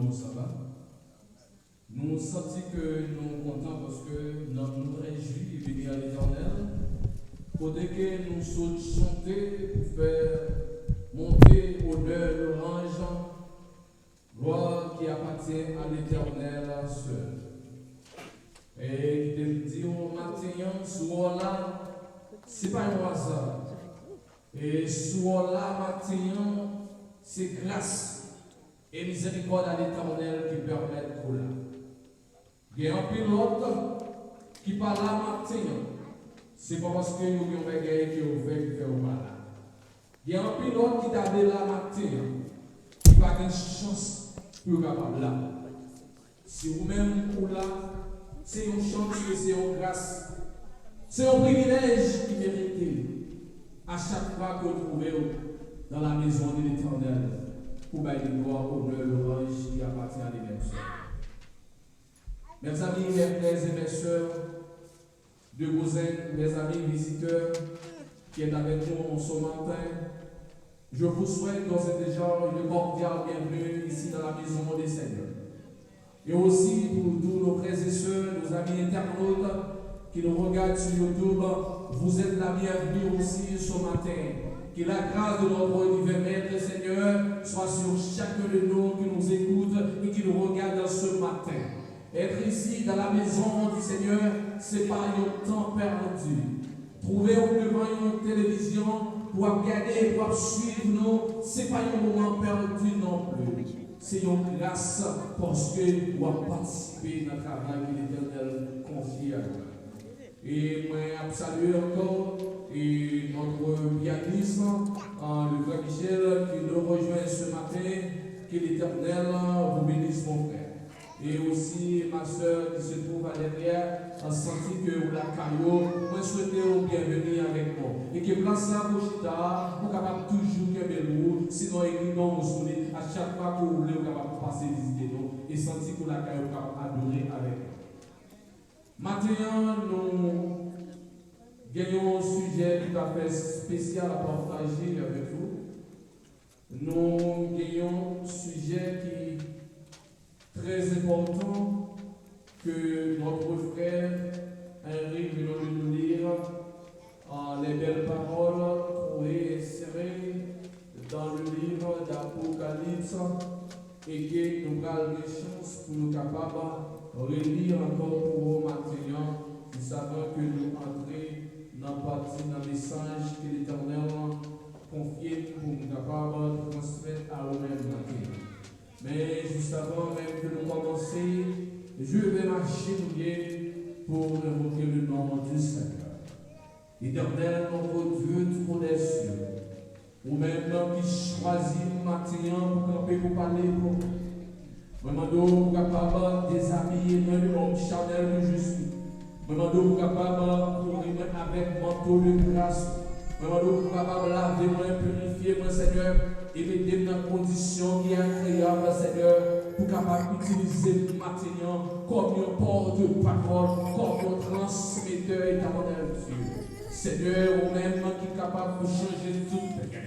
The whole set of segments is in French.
monde ça va. Nous sentons que nous sommes contents parce que nous réjouis et bénis à l'Éternel. Pour que nous sommes chanter pour faire monter honneur, l'orange, gloire qui appartient à l'Éternel seul. Et de me dire au matin, soir là, c'est pas un hasard. Et soir là, matin, c'est grâce et miséricorde à l'Éternel qui permet de là. Il y a un pilote qui parle là matin. C'est pas parce que nous avons un gars qui est ouvert qui fait au malade. Il y a un pilote qui t'a dit là matin, qui n'a pas de chance pour capable là. Si vous-même ou là, c'est une chance, c'est une grâce, c'est un privilège qui mérite à chaque fois que vous trouvez dans la maison de l'Éternel pour bailler de gloire au l'orange qui appartient à l'émergence. Mes amis, mes frères et mes sœurs, de cousins, mes amis visiteurs qui est avec nous ce matin, je vous souhaite d'ores et déjà une cordiale bienvenue ici dans la maison des Seigneurs. Et aussi pour tous nos frères et sœurs, nos amis internautes qui nous regardent sur YouTube, vous êtes la bienvenue aussi ce matin. Que la grâce de notre divin Maître Seigneur soit sur chacun de nous qui nous écoute et qui nous regarde ce matin. Être ici dans la maison du Seigneur, ce n'est pas un temps perdu. Trouver devant une télévision pour regarder, pour suivre nous, ce n'est pas un moment perdu non plus. C'est une grâce parce que vous avez participé dans le travail que l'Éternel confie à vous. Et moi, je salue encore et notre pianiste, le frère Michel, qui nous rejoint ce matin. Que l'Éternel vous bénisse, mon frère. Et aussi ma soeur qui se trouve à derrière, a senti que vous la caillou, moi souhaitez vous bienvenue avec nous. Et que place ça pour chita, vous capable toujours que belou, sinon écrit dans vos souvenirs, à chaque fois que vous voulez, vous capable passer visiter nous et sentir que la caillou capable adorer avec nous. Maintenant, nous gagnons un sujet tout à fait spécial à partager avec vous. Nous gagnons un sujet qui très important que notre frère Henri vient de nous lire les belles paroles trouvées insérées dans le livre d'Apocalypse et que nous avons des chances pour nous capables de relire encore pour vous maintenant. Nous savons que nous entrons dans la partie dans le message que l'Éternel a confié pour nous capables de transmettre à nous-mêmes maintenant. Mais juste avant même que nous commencions, je vais marcher pour invoquer le nom du Seigneur. Éternel, notre Dieu, tout des cieux, ou même qui choisit maintenant pour camper, pour parler pour nous. Demandons pour capable déshabiller le homme charnel que je suis. Demandons pour capable pour avec manteau de grâce. Demandons pour capable laver moi, purifier moi, Seigneur. Et mettez dans la condition qui est incroyable, Seigneur, pour capable d'utiliser le matériel comme un porte-parole, comme un transmetteur éternel Dieu. Seigneur, au même qui est capable de changer tout péché.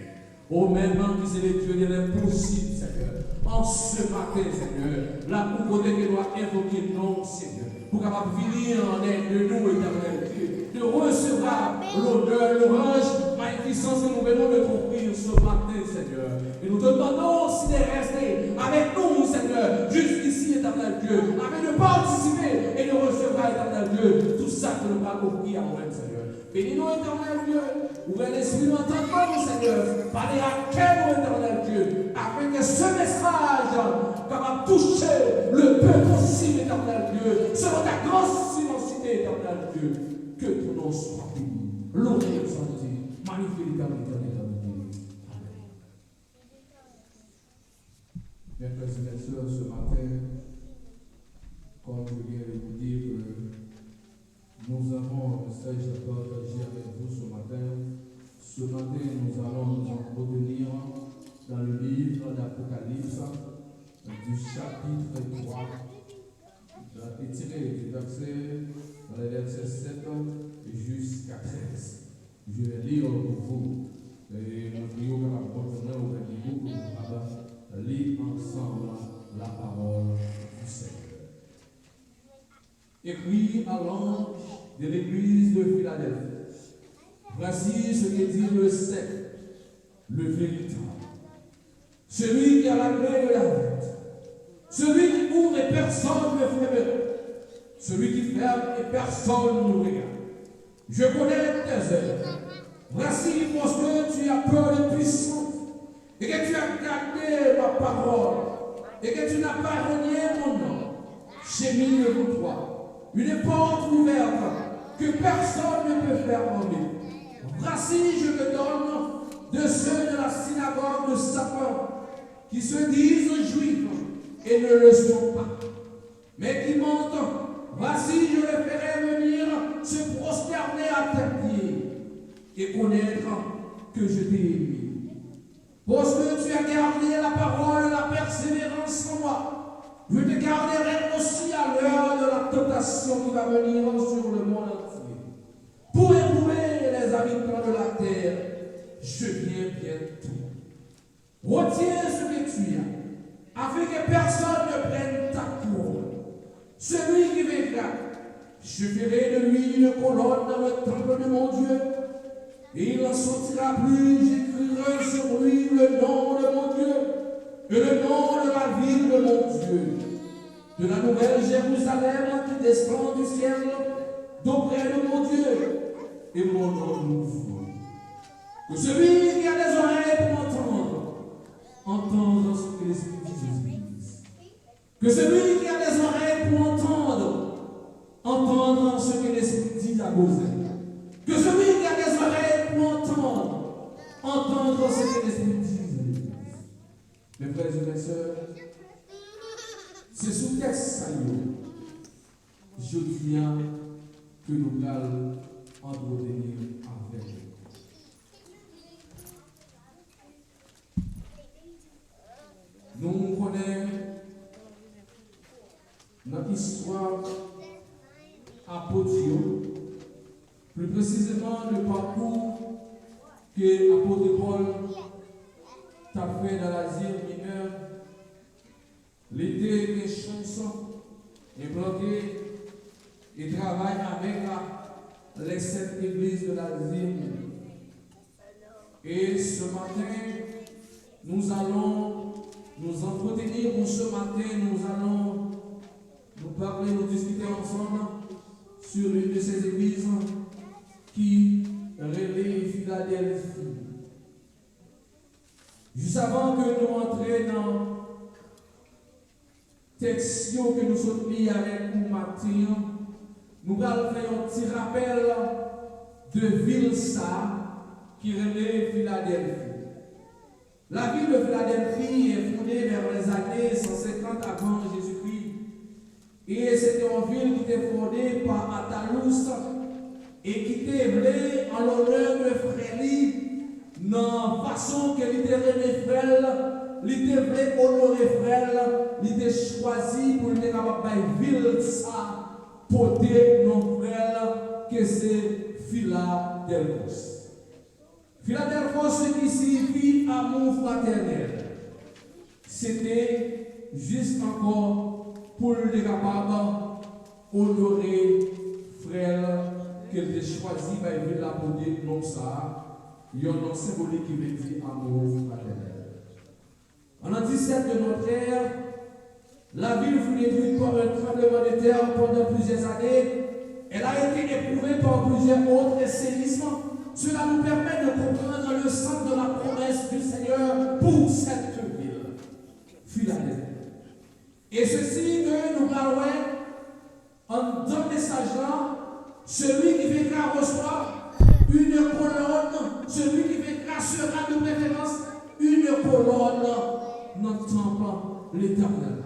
Au même qui c'est le Dieu de l'impossible, Seigneur. En ce matin, Seigneur, là pour que nous doit invoquer non, Seigneur, pour capable venir en aide de nous, éternel Dieu, de recevoir l'honneur, l'orange, magnificence que nous venons de t'offrir ce matin, Seigneur. Et nous te demandons aussi de rester avec nous, Seigneur, jusqu'ici, éternel Dieu, afin de participer et de recevoir, éternel Dieu, tout ça que nous allons offrir à nous-mêmes, Seigneur. Bénis-nous, éternel Dieu, ouvrez l'esprit d'entendement, Seigneur, parlez à quel éternel Dieu, afin que ce message capable toucher le peu possible, éternel Dieu, selon ta grosse immensité, éternel Dieu, que ton nom soit béni, loué et exalté, magnifié l'éternité. Mes frères et mes sœurs, ce matin, comme je viens de vous dire que nous avons un message à partager avec vous ce matin. Ce matin, nous allons nous entretenir dans le livre d'Apocalypse, du chapitre 3, tiré du verset 7 jusqu'à 13. Je vais lire pour vous. Et nous prions que la prochaine auprès de vous pour lire ensemble la parole écrit à l'ange de l'église de Philadelphie. Voici ce que dit le saint, le véritable, celui qui a la clé de la vie, celui qui ouvre et personne ne ferme, celui qui ferme et personne ne regarde. Je connais tes œuvres. Voici parce que tu as peur de puissance et que tu as gardé ma parole et que tu n'as pas renié mon nom. J'ai mis devant toi une porte ouverte que personne ne peut fermer. Voici, je te donne de ceux de la synagogue de Satan qui se disent juifs et ne le sont pas, mais qui mentent. Voici, je les ferai venir se prosterner à tes pieds et connaître que je t'ai aimé. Parce que tu as gardé la parole et la persévérance en moi, je te garderai aussi à l'heure de la tentation qui va venir sur le monde entier. Pour éprouver les habitants de la terre, je viens bientôt. Retiens ce que tu as, afin que personne ne prenne ta couronne. Celui qui vaincra, je ferai de lui une colonne dans le temple de mon Dieu, et il n'en sortira plus. J'écrirai sur lui le nom de mon Dieu, et le nom de la ville de mon Dieu, de la nouvelle Jérusalem qui descend du ciel, d'auprès de mon Dieu, et mon nom nouveau. Que celui qui a des oreilles pour entendre ce que l'Esprit dit. Que celui qui a des oreilles pour entendre ce que l'Esprit dit à Goselle. Que celui qui a des oreilles pour entendre ce que l'Esprit dit. Mes frères et mes sœurs, c'est sous texte je viens que nous allons entretenir avec vous. Nous connaissons notre histoire apôtre, plus précisément le parcours que l'apôtre Paul a fait dans l'Asie mineure. L'été des chansons implantées et travaille avec les sept églises de l'Asie mineure. Et ce matin, nous allons nous entretenir, ou ce matin, nous allons nous parler, nous discuter ensemble sur une de ces églises qui relève Philadelphie. Juste avant que nous entrions dans le texte que nous sommes mis avec nous matin, nous allons faire un petit rappel de ville ça qui relève Philadelphie. La ville de Philadelphie est fondée vers les années 150 avant Jésus-Christ. Et c'était une ville qui était fondée par Attalus et qui était voulée en l'honneur de Frélie, dans la façon que l'idée frère, l'idée voulait honorer frère, l'idée choisie pour être capable de ville ça, porter nos frères, que c'est Philadelphos. Philadelphos, ce qui signifie amour fraternel. C'était juste encore pour le capable honorer frère qu'elle a choisi par une la porter non ça. Il y a un nom symbolique qui veut dire amour fraternel. En l'an 17 de notre ère, la ville fut détruite par un tremblement de terre pendant plusieurs années. Elle a été éprouvée par plusieurs autres séismes. Cela nous permet de comprendre le sens de la promesse du Seigneur pour cette ville, Philadelphie. Et ceci que nous parlons en deux messages-là, celui qui vaincra reçoit une colonne, celui qui vaincra sera de préférence une colonne dans le temple l'Éternel.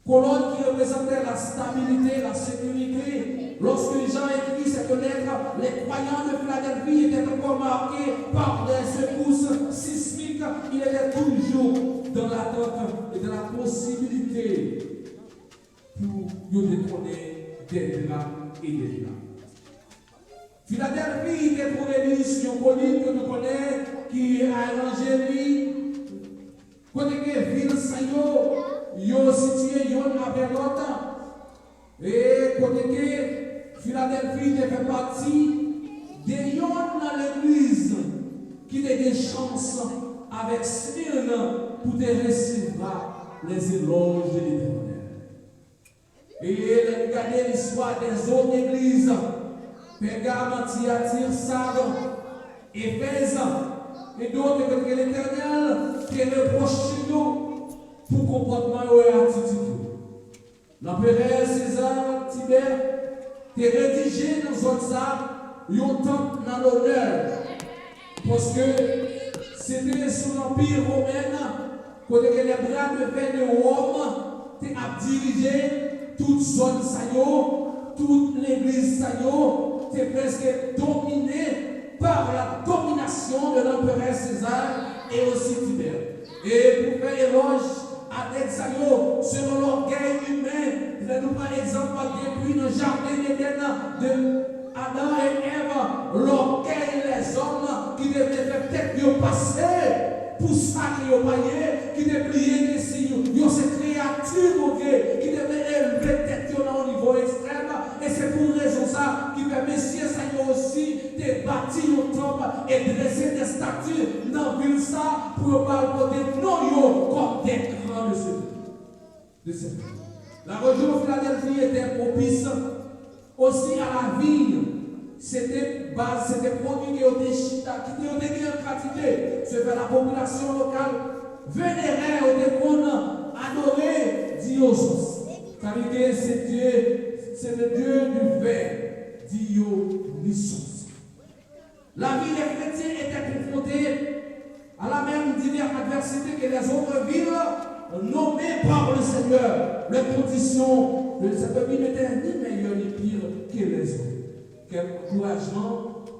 Colonne qui représentait la stabilité, la sécurité. Lorsque Jean écrit cette lettre, les croyants de Philadelphie étaient encore marqués par des secousses sismiques. Il était toujours dans l'attente et dans la possibilité pour nous détrôner des drames et des drames. Philadelphie était pour l'église connue que nous connaissons, qui a arrangé côté que ville Sayo, yo situé yon avec l'autre. Et côté que Philadelphie fait partie des gens dans l'église qui a des chances avec Smyrne pour te recevoir les éloges de l'Éternel. Et regardez l'histoire des autres églises, Pergame, Thyatire, Sardes, Éphèse, et d'autres que l'Éternel qui reproche pour comportement et attitude. L'empereur César Tibère t'a rédigé dans zone ça, un temple dans l'honneur. Parce que c'était sous l'Empire romain, quand les bras de fer de Rome t'a dirigé toute zone saillot, toute l'église saillot, t'es presque dominé par la domination de l'empereur César et aussi Tibère. Et pour faire éloge avec Sayo, selon l'orgueil humain, nous par exemple, depuis le jardin d'Éden de Adam et Ève, l'orgueil les hommes qui devaient faire peut-être passer pour ça qu'ils ont payé, qui devaient plier des signes, ils ont ces créatures qui devaient élever tête dans un niveau extrême, et c'est pour raison ça qui fait Messieurs Sayo aussi de bâtir un temple et dresser des statues dans la ville ça pour parler non comme des grands de ce pays. La région de Philadelphie était propice aussi à la vigne. C'était produit qui était chita, qui était en quantité. Ce que la population locale vénérait au décon, adorait Dionysos. Ça veut dire c'est le dieu du vin, Dionysos. La vie des chrétiens était confrontée à la même diverse adversité que les autres villes nommées par le Seigneur. Les conditions de cette vie n'étaient ni meilleures ni pires que les autres. Quel encouragement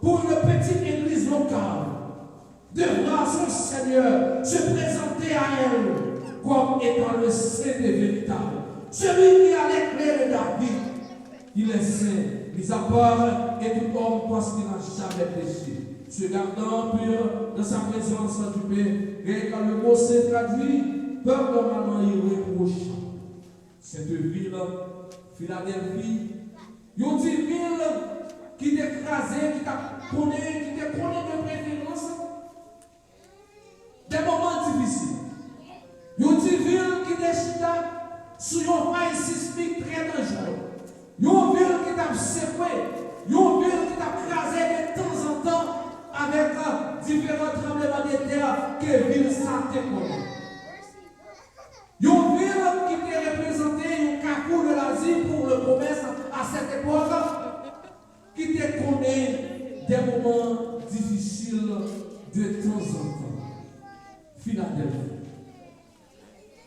pour une petite église locale de voir son Seigneur se présenter à elle comme étant le saint des véritables. Celui qui a les clés de David, il est saint, mis à part et tout homme pense qu'il n'a jamais péché. Se gardant pur dans sa présence du Père, et quand le mot s'est traduit, peur normalement il reproche. Cette ville, Philadelphie, une ville qui t'écrasait, qui t'a connu de préférence, des moments difficiles. Une ville qui déchita sur une faille sismique très dangereuse. Une ville qui t'a secoué, une ville qui t'a crasé de temps en temps avec différents tremblements de terre que ville ça te connaît. Une ville qui te représentait un carrefour de l'Asie pour le commerce à cette époque, qui te connaît des moments difficiles de temps en temps. Philadelphie.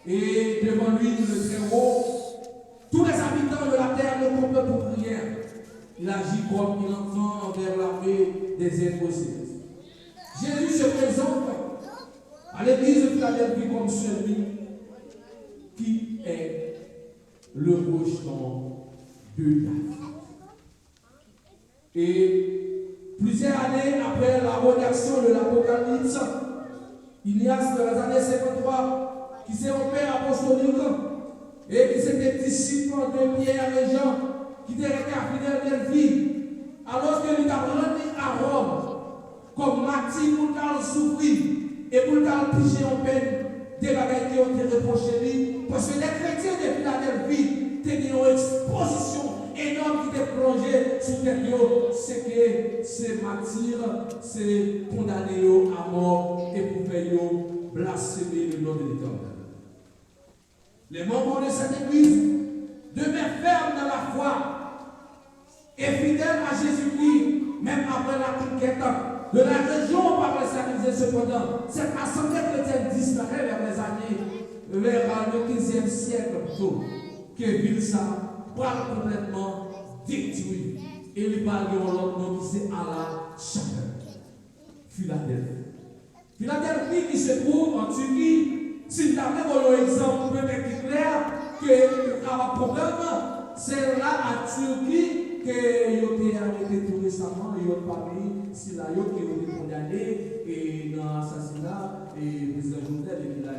Et devant lui, le Très-Haut, tous les habitants de la terre ne comptent pour rien. Il agit comme il entend envers l'armée des impossibles. Jésus se présente à l'église de Philadelphie comme celui qui est le rejeton de David. Et plusieurs années après la rédaction de l'Apocalypse, Ignace dans les années 53, qui s'est un père apostolique et qui s'était disciple de Pierre et Jean, qui était à Philadelphie, alors qu'il a rendu à Rome comme martyr pour le souffrir et pour le piger en peine des bagages qui ont été reprochés, parce que les chrétiens de Philadelphie tenaient une exposition énorme qui était plongée sous terre, c'est que ces martyrs, c'est condamné à mort et pour faire blasphémer le nom de l'Éternel. Les membres de cette église demeurent fermes dans la foi et fidèles à Jésus-Christ, même après la conquête de la région par les Samaritens. Cependant, cette assemblée chrétienne disparaît vers le 15e siècle plutôt, que Vilsa parle complètement détruit. Et il parle de l'autre nom qui c'est à la chapelle. Philadelphie. Philadelphie qui se trouve en Turquie. Si tu as même un exemple peut-être clair que y a un problème, c'est là à Turquie que ils ont été arrêtés tout récemment, ils ont parlé, c'est là qui ont été condamnés et dans l'assassinat et le président Jovenel est là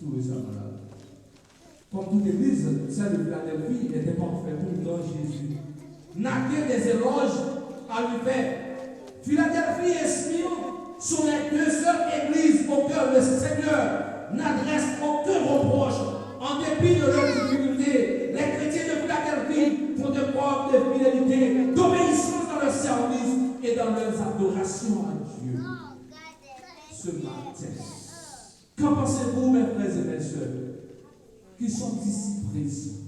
tout récemment là. comme toute église, celle de Philadelphie était parfaite pour grand Jésus. N'a que des éloges à lui faire. Philadelphie et Smyrne sont les deux seules églises auxquelles le Seigneur n'adresse aucun reproche en dépit de leurs difficultés. Les chrétiens de Philadelphie font de preuves de fidélité, d'obéissance dans leur service et dans leurs adorations à Dieu. Ce matin, qu'en pensez-vous, mes frères et mes sœurs, qui sont ici présents?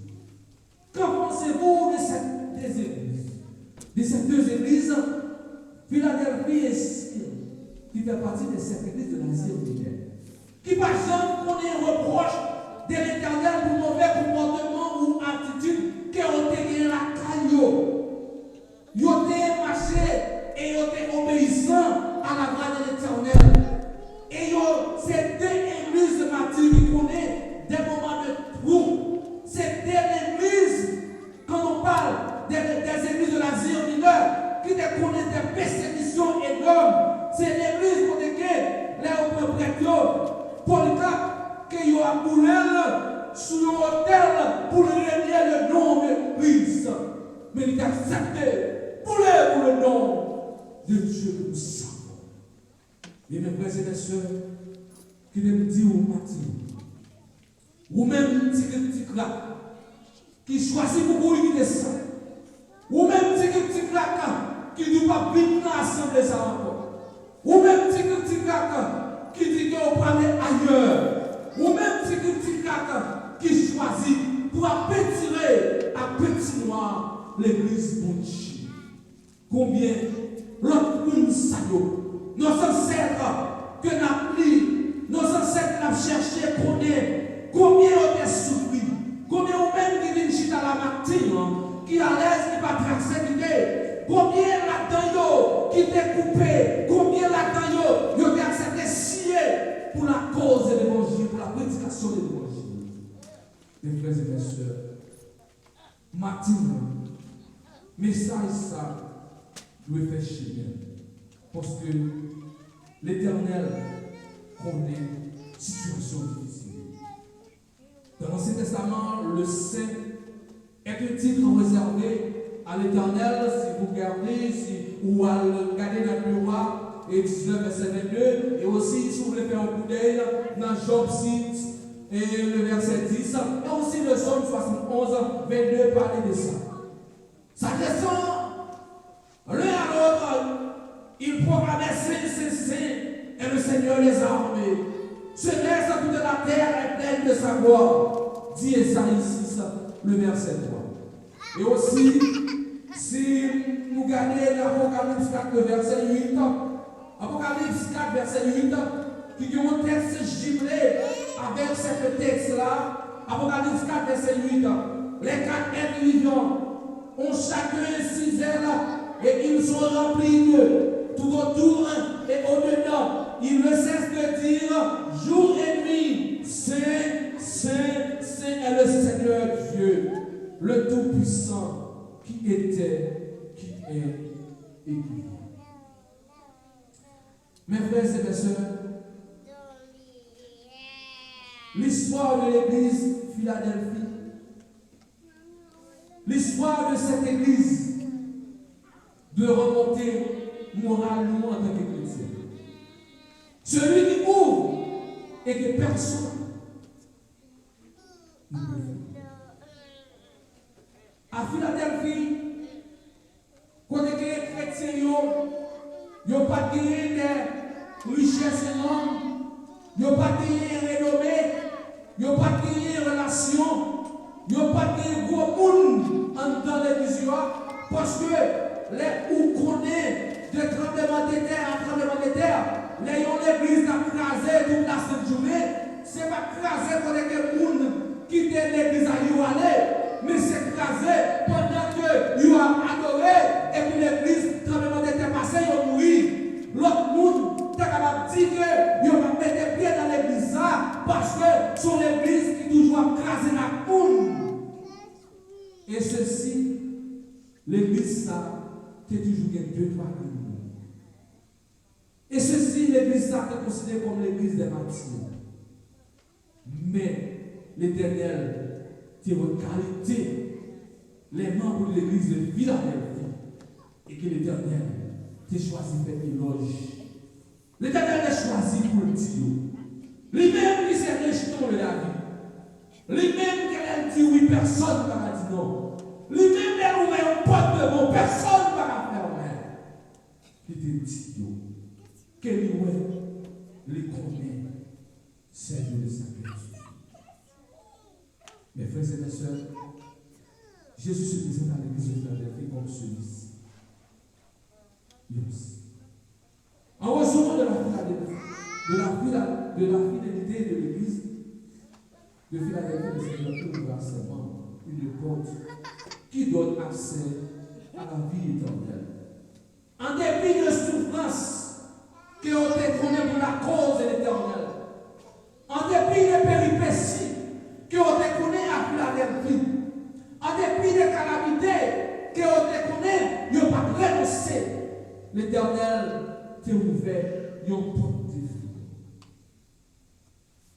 Qu'en pensez-vous de ces deux églises, Philadelphie et Smyrne, qui fait partie de cette église de l'Asie mineure, qui par exemple qu'on ait reproche de l'Éternel pour mauvais comportement ou attitude qui ont été la caillou. Ils ont marché et ils ont obéissant à la voix de l'Éternel. Et c'est deux églises martyrs qui connaissent des moments de trou. C'est des églises, quand on parle des églises de l'Asie mineure, qui connaissent des persécutions énormes. C'est l'église pour lesquelles les propriétaires, Polycarpe, qui ont aboulé sur l'autel pour régner le nom de Christ. Mais il a accepté pour le nom de Dieu que nous savons. Et mes frères et mes sœurs, qui me disent au matin, ou même petit claque, qui choisit pour vous qui descend, ou même petit claque, qui ne dit pas venir dans l'assemblée ça encore, ou même petit claque, qui dit qu'on va aller ailleurs, ou même petit claque, qui choisit pour appétirer à petit noir l'église bon Dieu. Combien l'autre monde saillot. Nos ancêtres que nous avons pris, nos ancêtres qui ont cherché connaître combien on a souffert, combien on même qui viennent chita la matin, qui à l'aise, qui va persécuter, combien là-dedans qui t'est coupé, combien là-dedans qui ont accepté scier pour la cause de l'évangile, pour la prédication de l'évangile. Mes frères et mes sœurs, matin, message ça doit faire chier. Parce que l'Éternel connaît une situation difficile. Dans l'Ancien Testament, le Saint est un titre réservé à l'Éternel. Si vous regardez, ou regardez dans le miroir, et 19, verset 22, et aussi si vous voulez faire un coup d'œil dans Job 6, et le verset 10, et aussi le Somme 71, 22, parler de ça. Ça descend l'un à l'autre. Il proclamait Saint, et le Seigneur les a armés. Ce laisse toute la terre est pleine de sa gloire. Dit Esaïe 6, le verset 3. Et aussi, si nous regardons l'Apocalypse 4, le verset 8, Apocalypse 4, verset 8, qui est un texte jumelé avec ce texte-là, Apocalypse 4, verset 8, les quatre êtres vivants ont chacun 6 ailes et ils sont remplis de tout autour et au-dedans. Il ne cesse de dire jour et nuit, Saint, Saint, Saint est le Seigneur Dieu, le Tout-Puissant, qui était, qui est et qui vient. Mes frères et mes sœurs, l'histoire de l'église Philadelphie, l'histoire de cette église de remonter moralement en tant que chrétien. Celui qui ouvre et que personne ne peut faire. À Philadelphie, quand les chrétiens n'ont pas gagné des richesses énormes, n'ont pas gagné renommée, n'ont pas gagné relation, n'ont pas gagné gros monde dans l'église parce que les ou connaît de tremblement de terre à tremblement de terre, l'église a crasé toute la sainte journée, c'est pas crasé pour les gens qui quittent l'église à y aller, mais c'est crasé pendant que ils ont adoré et puis l'église, tremblement de terre passé, ils ont mouru. L'autre monde, t'es capable de dire que ils ont mis des pieds dans l'église parce que c'est l'église qui toujours crasé la poule. Et ceci, l'église ça, qui est toujours deux, trois monde. Et ceci, l'église ça est considérée comme l'église des martyrs. Mais l'Éternel c'est votre qualité, les membres de l'église de Philadelphie, et que l'Éternel t'a choisi pour faire éloge. L'Éternel t'a choisi pour le dire. Lui-même qui s'est rejeton de la vie. Lui-même qui a dit oui, personne ne va dire non. Lui-même qui a ouvert une porte de bon, personne ne va fermer. Il te dit, que lui, les connaît, c'est de sa personne. Mes frères et mes sœurs, Jésus se présente à l'église de Philadelphie comme celui-ci. En raison de la fidélité de l'église de Philadelphie, le Seigneur ouvre à ses membres une porte qui donne accès à la vie éternelle. En dépit de souffrances qui ont été connues pour la cause de l'éternel, en dépit des péripéties qui ont été connues à Philadelphie, en dépit des calamités qui ont été connues, ils n'ont pas renoncé. L'Éternel t'a ouvert une porte de vie.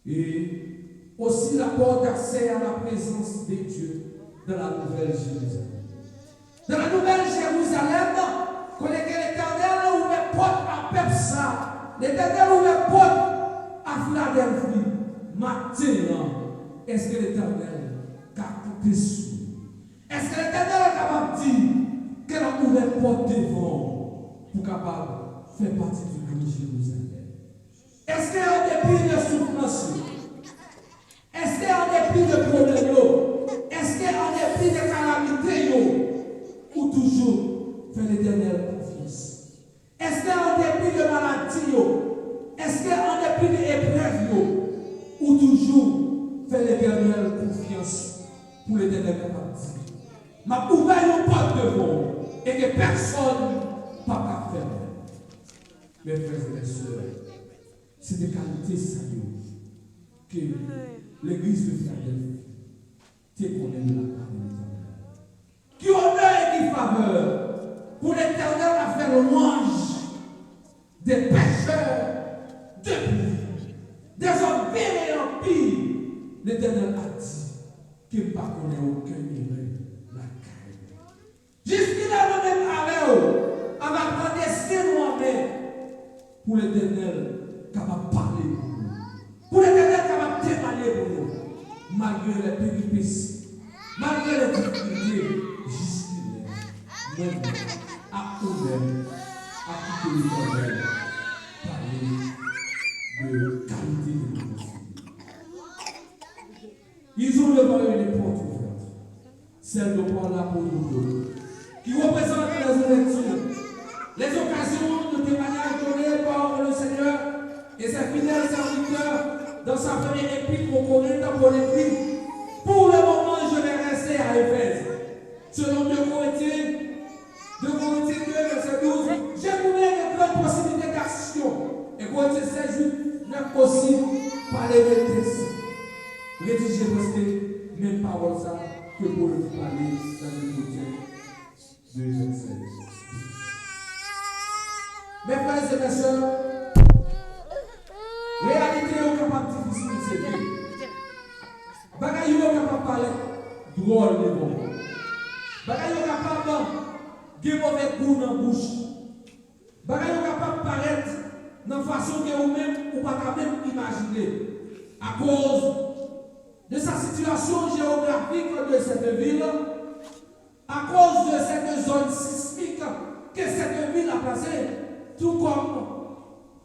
Et aussi la porte d'accès à la présence de Dieu dans la nouvelle Jérusalem. Dans la nouvelle Jérusalem, quand l'Éternel a ouvert porte à Pepsa, l'Éternel a ouvert porte à Philadelphie. Maintenant, est-ce que l'Éternel a compté sur nous? Est-ce que l'Éternel est capable de dire qu'elle a ouvert porte devant pour capable de faire partie du grand Jérusalem? Est-ce qu'en dépit de souffrance, est-ce qu'en dépit de problèmes, est-ce qu'en dépit de calamités, ou toujours faire l'Éternel confiance? Est-ce qu'en dépit de maladie, est-ce qu'en dépit d'épreuves, ou toujours faire l'Éternel confiance pour l'Éternel capable de dire? Ma ouvert une porte devant et que personne ne peut pas faire. Mes frères et mes sœurs, c'est des qualités sérieuses que l'église de Philadelphie te connaît de la part de l'Éternel. Qui honneur et qui faveur pour l'Éternel à faire louange des pécheurs depuis, des hommes bien et en pire. L'Éternel a dit qu'il ne connaît aucun erreur la caille. Jusqu'à même avec va prendre destin moi-même pour l'Éternel capable de parler pour nous. Pour l'Éternel capable de témoigner pour nous. Malgré les péripéties, malgré les difficultés, jusqu'à même à nous-mêmes, à quitter l'Éternel, parler de qualité de notre vie. Ils ont devant eux les portes ouvertes, celles de par l'apôtre qui représentent les ouvertures, les occasions de témoignage données par le Seigneur et ses fidèles serviteurs dans sa première épître aux Corinthiens pour l'écrit. Pour le moment, je vais rester à Éphèse. Selon 2 Corinthiens 2, verset 12, j'ai trouvé une grande possibilité d'action. Et Corinthiens 16, 9 aussi, parler de texte. Rédiger presque même parole ça que pour le parler dans le Corinthiens 2, verset 16. Mes frères et mes soeurs, réalité est capable de difficile de se vivre. Bagaille est capable de parler drôle de bon. Bagaille est capable de mauvais goût dans la bouche. Bagaille est capable de paraître dans la façon que vous-même ou pas même imaginer. À cause de sa situation géographique de cette ville, à cause de cette zone sismique que cette ville a placée. Tout comme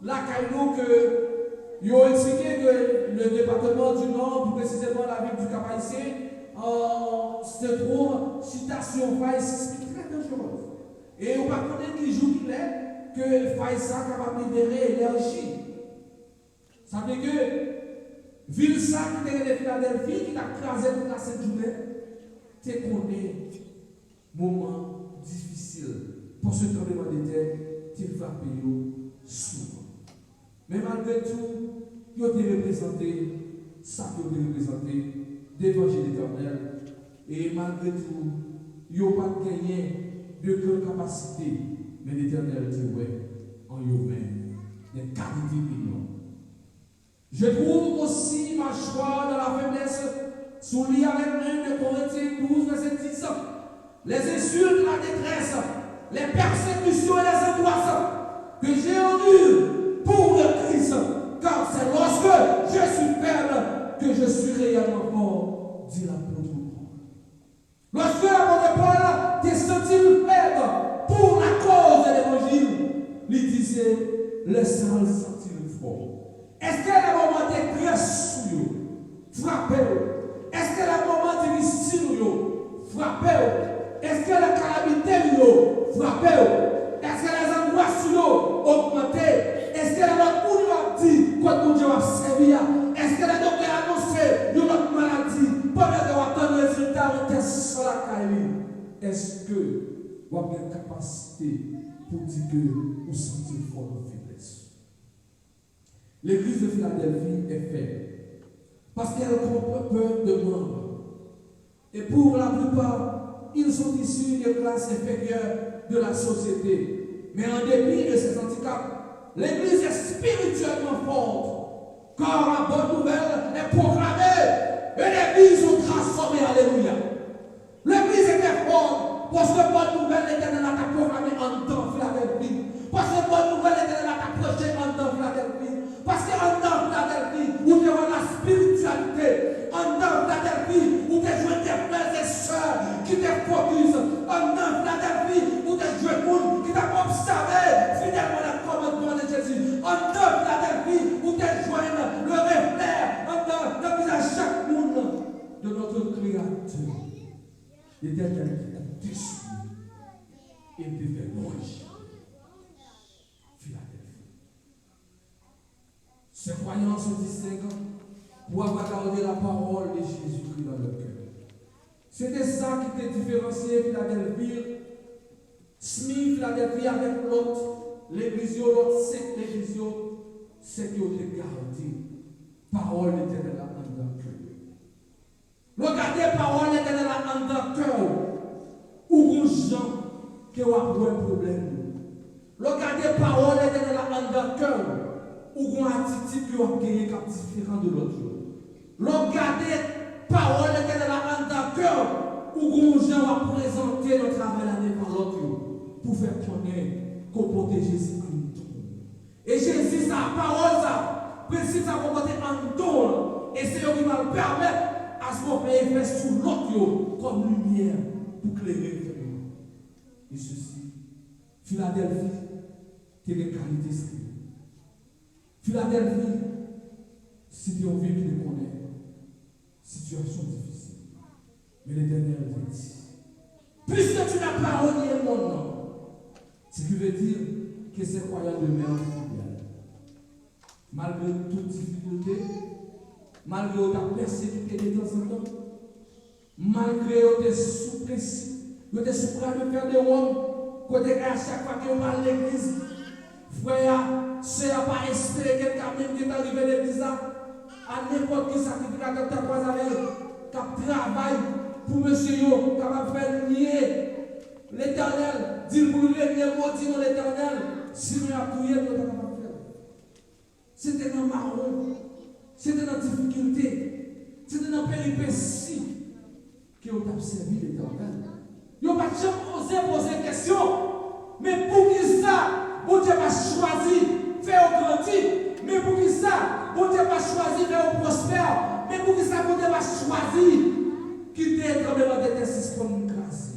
la Caïnou que ils ont expliqué que le département du Nord, plus précisément la ville du Cap-Haïtien, se trouve citation faille sismique très dangereuse. Et on ne connaît pas qui joue qu'il est que faille ça capable de libérer l'énergie. Ça veut dire que ville ça qui était de Philadelphie, qui t'a crasé toute la cette journée, tu connais moment difficile pour ce tremblement de terre. Tu vas payer souvent. Mais malgré tout, il a représenté ça qui a représenté l'évangile éternel. Et malgré tout, il n'a pas gagné de grande capacité. Mais l'éternel dit ouais, en lui-même, des qualités millions. Je trouve aussi ma joie dans la faiblesse soulié avec 1 de Corinthiens 12, verset 10. Les insultes, la détresse, les persécutions et les angoisses que j'ai endues pour le Christ, car c'est lorsque je suis faible que je suis réellement fort, dit l'apôtre Paul. Lorsque l'apôtre Paul t'est senti faible pour la cause de l'évangile, il disait, laisse-moi sentir fort. Est-ce que le moment de grâce sur vous, frappez-vous? Est-ce que le moment difficile, frappez-vous? Est-ce que la calamité, frappez-vous? Est-ce que les angoisses, augmentent? Est-ce que la mort a dit, quand Dieu a servi? Est-ce que la docteur a annoncé une maladie? Pendant que vous attendez le résultat, vous êtes sur la caille. Est-ce que vous avez une capacité pour dire que vous sentez fort de faiblesse? L'église de Philadelphie est faible parce qu'elle comprend peu de membres. Et pour la plupart, ils sont issus des classes inférieures de la société. Mais en dépit de ces handicaps, l'église est spirituellement forte. Car la bonne nouvelle est proclamée et l'église est transformée. Alléluia. L'église était forte parce que la bonne nouvelle était dans la proclamée en temps Philadelphie. Parce que la bonne nouvelle était dans la prêchée en temps Philadelphie. Parce qu'en temps Philadelphie, où tu vois la spiritualité. En temps Philadelphie, où tu joues des frères et sœurs qui te focus. En temps Philadelphie, où tu joues des gens qui t'ont observé fidèlement le commandement de Jésus. En temps Philadelphie, où tu joues le reflet dans le visage de chaque monde de notre Créateur. L'Éternel qui compte dessus et te fait louange. Philadelphie. Ces croyants sont distinguants pour avoir gardé la parole de Jésus-Christ dans leur cœur. C'était ça qui était différencié Philadelphie, Smith, Philadelphie avec l'autre, l'église, l'autre secte, l'église, c'est qui ont gardé parole éternelle en leur cœur. Regardez parole éternelle en leur cœur, ou aux gens qui ont un problème. Regardez parole éternelle en leur cœur, ou une attitude qui ont gagné qui est différente de l'autre jour. Regardez parole éternelle en leur cœur, où les gens vont présenter notre travail l'année par l'autre pour faire connaître qu'on protège Jésus-Christ. Et Jésus, sa parole, ça, principe, ça va porter en don. Et c'est ce qui va permettre à ce qu'on fait effet sur l'autre comme lumière pour éclairer le monde. Et ceci, Philadelphie, qui est une qualité spirituelle. Philadelphie, si tu as envie de connaître, situation difficile. Mais l'Éternel te dit, puisque tu n'as pas renié mon nom, ce qui veut dire que ces croyants demeurent fidèles. Malgré toute difficulté, malgré ta persécuté de temps en temps, malgré tes sous-principes, tes sous-prêts de faire des hommes, côté à chaque fois que parle de l'église, frère, c'est à pas espérer quelqu'un même qui est arrivé à l'église, à n'importe qui sacrificateur qui a croisé avec qui travaille pour monsieur, qui va faire nier l'Éternel, dit pour lui, maudit dans l'Éternel, si nous avons tout, nous avons capable de faire. C'était dans marron, c'était dans difficulté, c'était dans péripétie qu'on a servi l'Éternel. Ils n'ont pas jamais poser question, mais pour qui ça, bon Dieu va choisir faire grandir, mais pour qui ça, bon Dieu va choisir faire prospère, mais pour qui ça, bon Dieu va choisir quitter le tremblement de terre si pour une grâce.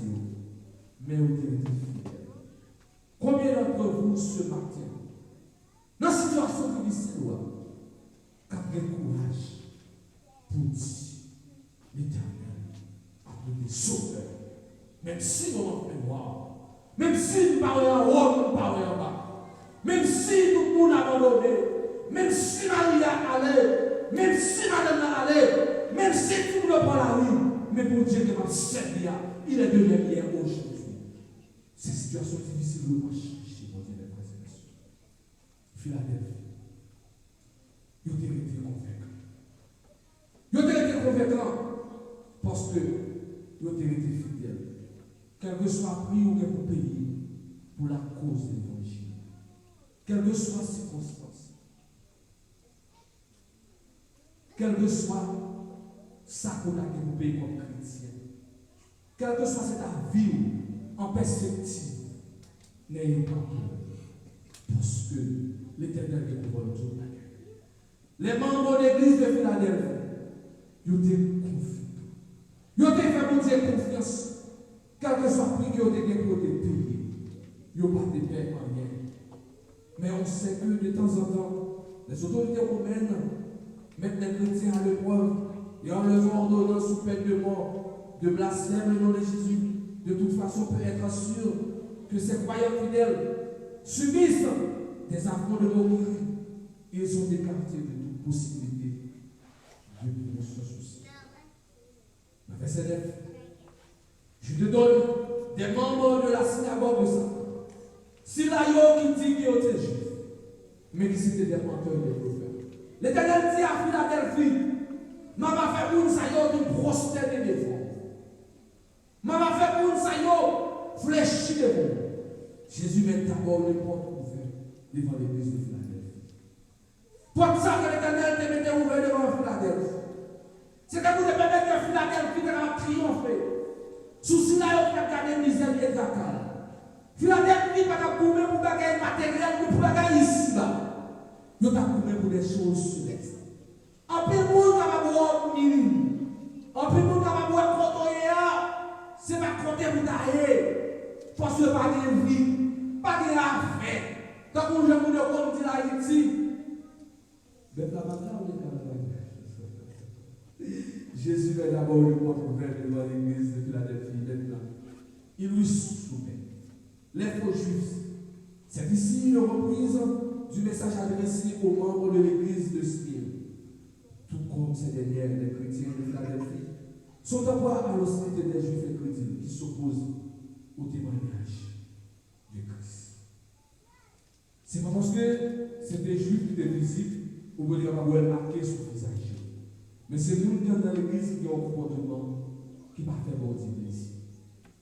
Mais vous êtes fidèles. Combien d'entre vous ce matin, dans la situation difficile, avez le courage pour dire l'Éternel a donné sauveur, même si vous fait noir, même si vous parlez en haut, vous parlez en bas, même si tout le monde a abandonné, même si Marie a allé, même si Madame a allé, même si tout le monde prend la rue, mais pour Dieu qui m'a servi, il est devenu hier aujourd'hui. Ces situations difficiles vont changer, mon Dieu, les frères et sœurs. Philadelphie, ils ont été convaincants. Ils ont été convaincants parce qu'ils ont été fidèles. Quel que soit le prix ou quel que payer pour la cause de l'évangile. Quelle que soit la circonstance. Quelle que soit ça qu'on a découpé comme chrétien. Quelle que soit ta vie en perspective, n'ayez pas peur. Parce que l'Éternel est pour tout. Les membres de l'église de Philadelphie, ils ont été confiants. Ils ont été fait mon Dieu confiance. Quel que soit le prix qu'ils ont été payés, ils n'ont pas été payés en rien. Mais on sait que de temps en temps, les autorités romaines mettent les chrétiens à l'épreuve et en leur ordonnant sous peine de mort, de blasphème le nom de Jésus. De toute façon, peut être sûr que ces croyants fidèles subissent des affronts de moquerie. Ils sont écartés de toute possibilité de promotion sociale. Verset 9. Je te donne des membres de la synagogue de Satan. Si là, qui dit qu'il était juif, mais qui c'était des menteurs et des prophètes. L'Éternel dit à Philadelphie, m'a fait pour ça qui prosterner devant. M'a fait pour ça fléchir devant. Jésus met d'abord les portes ouvertes devant l'église de Philadelphie. Pour ça que l'Éternel te mettait ouvert devant Philadelphie. C'est que vous devez mettre que Philadelphie a triomphé. Sous là, il y a gagné misère et Dakar. Philadelphie n'a pas couvert pour gagner matériel, pour gagner ici. Il n'a pas couvert pour des choses célestes. En plus, nous avons voir mini. En plus, nous avons voir côté. C'est pas côté pour d'ailleurs. Parce que pas de vie, pas de affaire. Quand vous avez le compte de l'Haïti, mais la bataille, Jésus va d'abord le porte ouvert devant l'église de Philadelphie. Maintenant, il lui soumet. Les faux juifs. C'est ici une reprise du message adressé aux membres de l'église de Smyrne. Tout comme ces dernières, les chrétiens de Philadelphie sont en proie à l'hostilité des juifs et chrétiens qui s'opposent au témoignage de Christ. C'est pas parce que c'est des juifs qui étaient visibles ou que les gens marqué sur le visage. Mais c'est nous qui sommes dans l'église qui ont un comportement qui ne fait pas bon Dieu ici.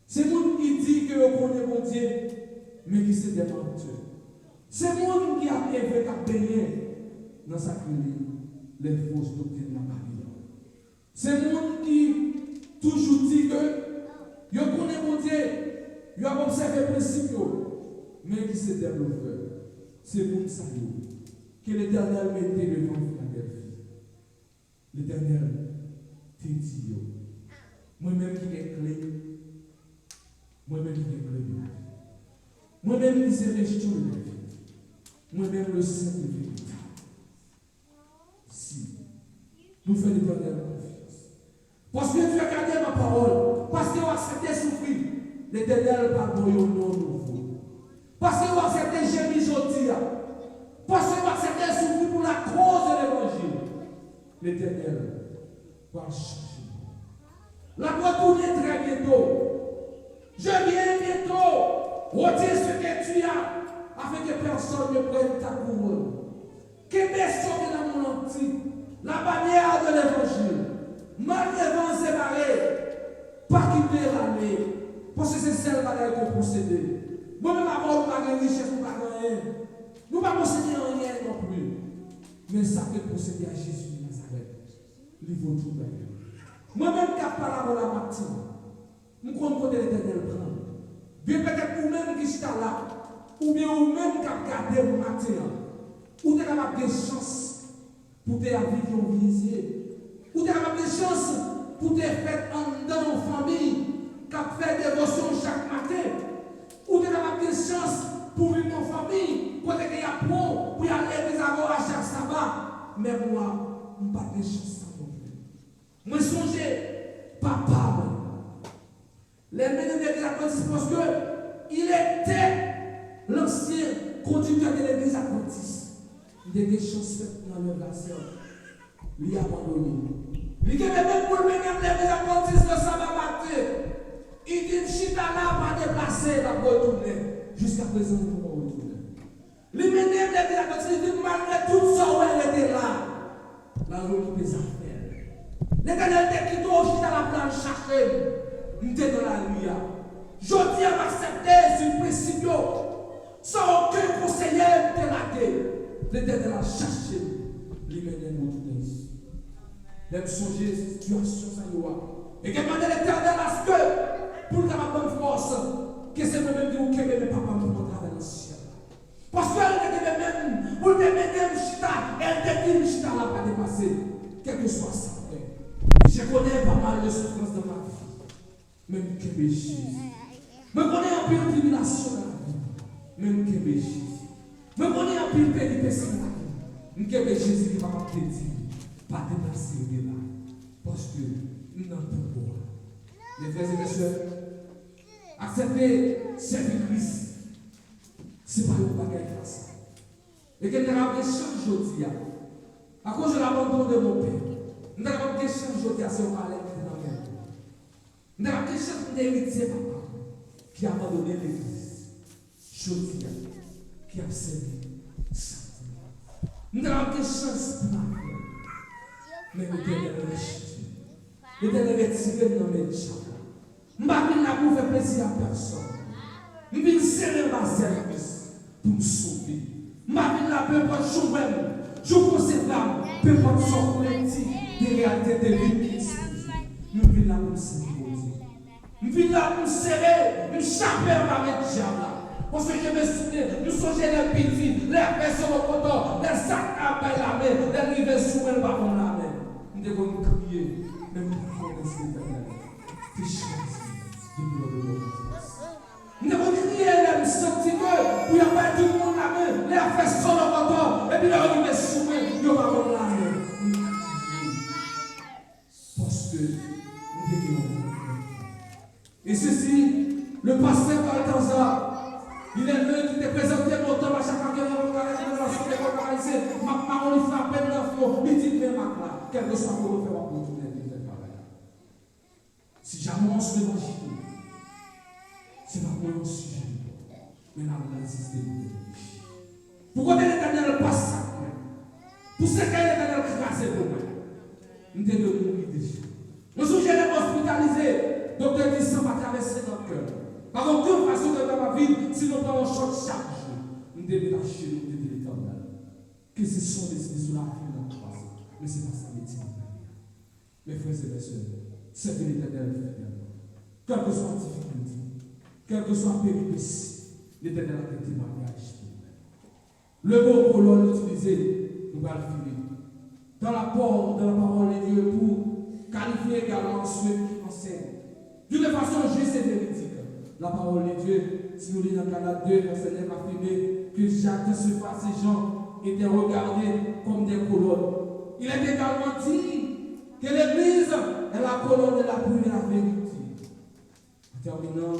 C'est nous qui dit que on connaît bon Dieu, mais qui se démenteurs. C'est nous qui a élevé qu'à baigner dans sa criée les fausses doctrines de la Babylone. C'est nous qui toujours dit que yo connaît bon Dieu, yo a observé les principes, mais qui se développe. C'est pour ça que l'Éternel mettait devant Philadelphie. L'Éternel te dit, moi-même qui ai clé, moi-même qui ai clé de la vie, moi-même qui sais rejeter de la vie, moi-même le Saint de vérité. Si nous faisons l'Éternel confiance, parce que tu as gardé ma parole, parce que tu as accepté souffrir, l'Éternel pardonne au nom nouveau. Parce que tu as accepté gémir aujourd'hui, parce que tu as accepté souffrir pour la cause de l'Évangile. L'Éternel va changer. La retourner très bientôt. Je viens bientôt. Retire ce que tu as afin que personne ne prenne ta couronne. Que personne dans mon antique. La bannière de l'Évangile. Malgré vent séparé. Pas quitter l'année. Parce que c'est celle qui qu'on procéder. Moi-même, avant, nous n'avons pas de richesse, nous n'avons pas rien. Nous ne posséder rien non plus. Mais ça peut procéder à Jésus. Il vaut tout d'ailleurs. Moi-même, qui parle la matinée, je connais côté l'Éternel prend. Bien peut-être vous-même qui êtes là, ou bien vous-même qui regardez le matin, ou vous avez des chances pour te vivre en visée, ou vous avez des chances pour te faire en dedans en famille, qui fait dévotion chaque matin, ou vous avez des chances pour vivre en famille, pour qu'il y a pour y aller des avoir à chaque sabbat. Mais moi, je n'ai pas de chance. Moi, je songe, papa, les médecins de l'église adventiste, parce qu'il était l'ancien conducteur de l'église adventiste. Il y a des chances faites dans le nation. Il a abandonné. Il a même pour le mener l'église adventiste le sabbat matin. Il dit, chita là, pas déplacé, va retourner. Jusqu'à présent, nous pouvons retourner. Il mène l'église adventiste, il dit, malgré tout ça où elle était là, la route des affaires. L'Éternel te quitte aussi dans la planche chercher. Nous sommes dans la nuit. Je dis à m'accepter ce principe. Sans aucun conseiller te laquer. L'Éternel a cherché. Il mène nous tout ici. D'aime songer cette situation, ça y est. Et que demander l'éternel à ce que, pour ta bonne force, que c'est moi-même qui vous kebe mes papas pour mon travail dans le ciel. Parce qu'elle te dit même, pour te mener chita, elle te dit chita là pas dépasser, quel que soit ça. Je connais pas mal de souffrances dans ma vie, même kebe Jésus. Je connais un peu de tribulation dans la vie, même kebe Jésus. Je connais un peu de péripéties dans la vie, même kebe Jésus qui va te dire, pas dépasser de là, parce que nous n'en pouvons pas. Les frères et mes soeurs, accepter servir Christ, ce n'est pas une bagaille facile. Et que nous avons des chances aujourd'hui, à cause de l'abandon de mon père, nous avons des chances aujourd'hui, c'est un palais qui est dans le monde. Nous avons des chances d'héritier papa qui a abandonné l'église, aujourd'hui, qui a servi Satan. Nous avons des chances pour ma vie, mais nous devons rejeter. Nous devons retirer dans mes chats. Je ne vais pas faire plaisir à personne. Je vais serrer ma service pour me sauver. Je ne vais pas faire jouer. Je considère l'âme, peu importe son collectif, des réalités de vie qui exposent. Je vais là pour me servir. Je vais là pour me serrer, me chaper ma diable. Parce que je me souviens, nous sommes les petits, les personnes au coton, les sacs à paix la main, les rivets sous le bâton la main. Nous devons crier, même pour connaître l'éternel. Tes choses. Nous devons crier, les sentir que vous n'avez pas tout le monde la main, les affaires sont dans votre et puis les arrivés sous moi, ils n'ont pas la main. Parce que nous devons. Et ceci, le pasteur Balthazar, il est venu qui te présentait mon temps à chaque fois que vous avez une relation de organisée, ma parole il frappe dans le fond, il dit mais ma là, quel que soit pour faire pour tout le monde. Si jamais on se l'évangile, c'est pas pour un sujet, mais là on a insisté pour que l'éternel passe ça, pour ce que l'éternel crase pour moi, nous devons mourir déjà. Nous sommes hospitalisés, docteur dit ça va traverser notre cœur. Par aucune façon de faire ma vie, si nous prenons choc chaque jour, nous devons lâcher nous de l'éternel. Que ce soit des sous la vie dans la croix, mais ce n'est pas ça qui est. Mes frères et mes soeurs, c'est que l'éternel fait bien. Quelle que soit la difficulté, quelle que soit la péripétie, l'éternel a fait témoignage. Le mot colonne utilisé, nous allons finir. Dans la parole de Dieu pour qualifier également ceux qui enseignent. D'une façon juste et véridique. La parole de Dieu, si nous lisons dans Galates 2, verset 9, affirmé que chacun se fasse ces gens étaient regardés comme des colonnes. Il est également dit que l'Église est la colonne de la pluie et la vérité. En terminant,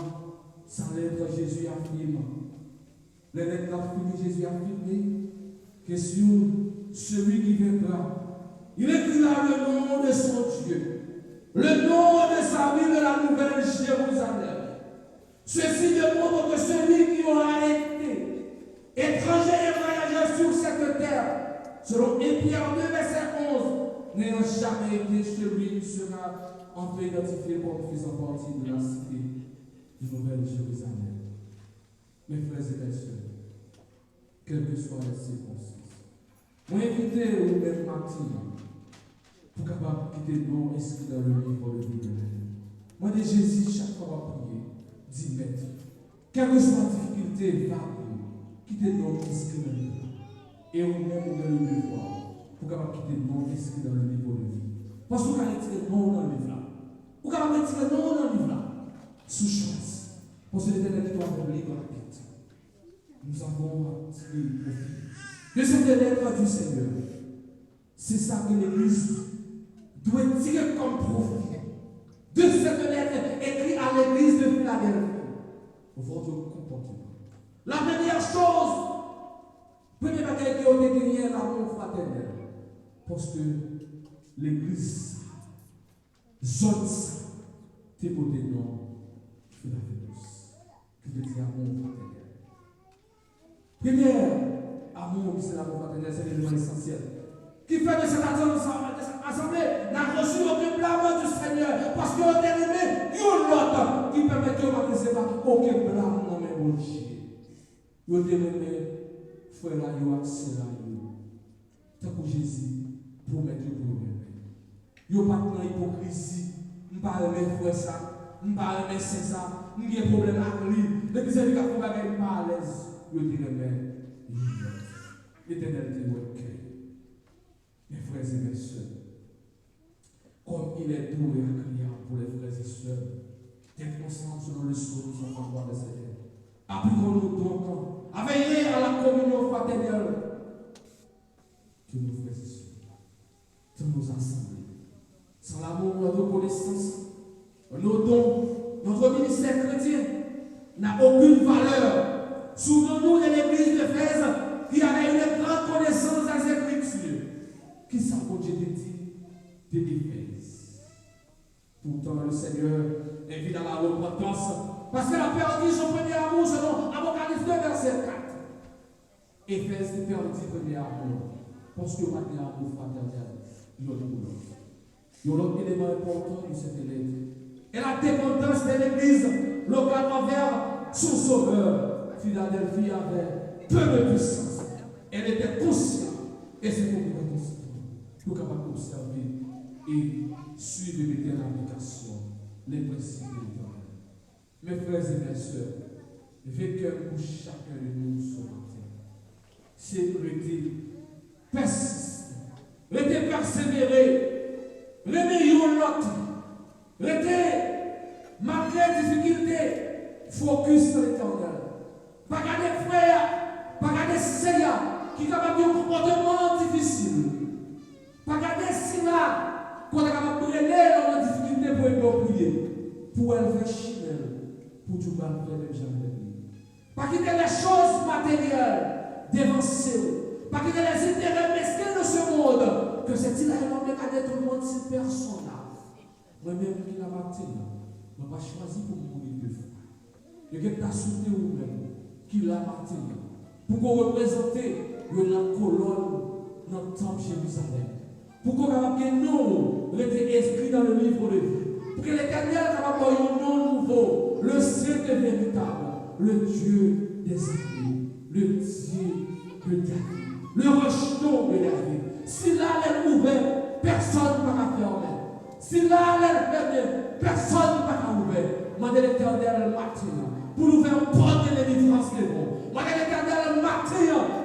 sa lettre, Jésus affirme. Les lettres affirment, Jésus affirme que sur celui qui viendra, il écrira le nom de son Dieu, le nom de sa ville de la nouvelle Jérusalem. Ceci démontre que celui qui aura été étranger et voyageur sur cette terre, selon 1 Pierre 2, verset 11, n'ayant jamais été celui qui sera enfin identifié comme faisant partie de la cité de Nouvelle Jérusalem. Mes frères et mes sœurs, quelles que soient les circonstances, moi invité au même matin pour capable quitter le nom inscrit dans le livre de vie. Moi de Jésus, chaque fois à prier, 10 mètres. Quelle que soit la difficulté, va quitter le nom inscrit dans le livre. Et au même on a le devoir pour capable quitter le nom inscrit dans le livre de vie. Parce que vous allez retirer le nom dans le livre là. Vous allez retirer le nom dans le livre là. Sous chance. Parce que l'éternel doit faire libre la quête. Nous avons tiré profit de cette lettre du Seigneur. C'est ça que l'Église doit tirer comme profit de cette lettre écrite à l'Église de Philadelphie. Votre comportement. La première chose, premier bagage qui a été gagné, l'amour fraternel. Parce que l'Église, zone ça, t'es côté non, Philadelphie. Qui veut dire amour fraternel. Première, amour, c'est l'amour fraternel, c'est l'élément essentiel. Qui fait de cette assemblée n'a reçu aucun blâme du Seigneur. Parce qu'on est aimé, il y a l'autre qui permet que vous ne recevoir aucun blâme dans mes bon Dieu. Vous êtes aimé, frère, vous accès là. Tant que Jésus promet que vous m'aimez. yo pas dans hypocrisie, m'pas aimer frère ça, m'pas aimer c'est ça, m'ai problème avec lui. Depuis c'est lui qui a fait bagay pas à l'aise, yo dit mais l'Éternel dit OK. Mes frères et mes sœurs, comme il est doux et agréable pour les frères et sœurs d'être ensemble selon le souhait de son envoi de Seigneur. Appliquons-nous donc à veiller à la communion fraternelle que nos frères et sœurs, de nos assemblées. Sans l'amour, notre reconnaissance, nos dons, notre ministère chrétien n'a aucune valeur. Souvenons-nous de l'église d'Éphèse qui avait une grande connaissance des Écritures. Qui ça pour Dieu dit de l'Église. Pourtant, le Seigneur invite à la repentance parce qu'elle a perdu son premier amour selon Apocalypse 2, verset 4. Éphèse a perdu son premier amour parce que maintenant l'amour fraternel, il y a l'autre élément important de cette lettre. Et la dépendance de l'Église locale envers son sauveur. Philadelphie avait peu de puissance. Elle était consciente et c'est pour nous capables d'observer et suivre et mettre en application les principes de l'Éternel. Mes frères et mes sœurs, vécu pour chacun de nous ce matin, c'est rester persistant, rester persévérer, rester l'autre, rester malgré les difficultés, focus sur l'Éternel. Pas garder frère, pas garder Seigneur qui est capable de un comportement difficile. Pas garder si là, qu'on est capable de brûler dans la difficulté pour être prier. Pour elle faire chimelle, pour tout le monde faire même jamais de lui. Pas quitter les choses matérielles, dévancer. Pas quitter les intérêts mesquins de ce monde. Que c'est-il là, on met garder tout le monde, c'est personne là. Moi-même qui l'a matin, je n'ai pas choisi pour mourir deux fois. Et que tu as sauté ou même, qui l'a matin, pour qu'on représente la colonne dans le temple Jérusalem. Pour qu'on ait un nom inscrit dans le livre de vie. Pour que l'Éternel ait un nom nouveau, le Saint et véritable, le Dieu des esprits, le Dieu de David, le rejeton de David. Si là elle est ouverte, personne ne va fermer. Si là elle est fermée, personne ne va ouvrir. Mandez l'Éternel le matin pour nous faire porter les délivrance les bons. Mandez l'Éternel le matin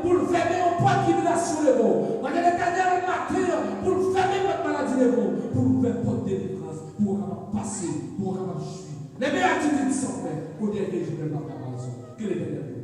pour nous fermer au point de tribulation les bons. Mandez l'Éternel le matin pour nous fermer notre maladie les bons. Pour nous faire porter des délivrances, pour nous passer, pour nous suivre. Les béatitudes sont faites au dernier jour de la maison. Que l'Éternel